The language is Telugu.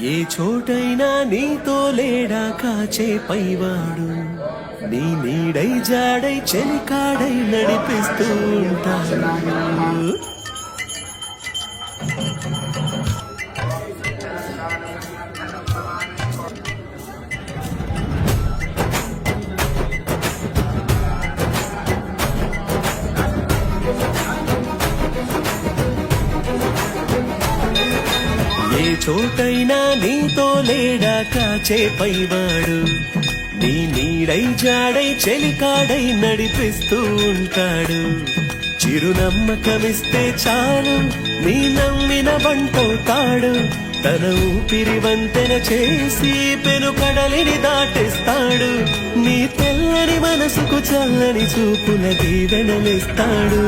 ఏ చోటైనా నీతో లేడా కాచే పైవాడు, నీ నీడై జాడై చెలికాడై నడిపిస్తూ ఉంటాడు. ఏ చోటైనా నీతో లేడా కాచే పైవాడు, నీ నీడై జాడై చెలికాడై నడిపిస్తూ ఉంటాడు. చిరునమ్మకమిస్తే చాలు నీ నమ్మిన బంటవుతాడు. తన ఊపిరి వంతెన చేసి పెను కడలిని దాటిస్తాడు. నీ తెల్లని మనసుకు చల్లని చూపుల దీవెనలిస్తాడు.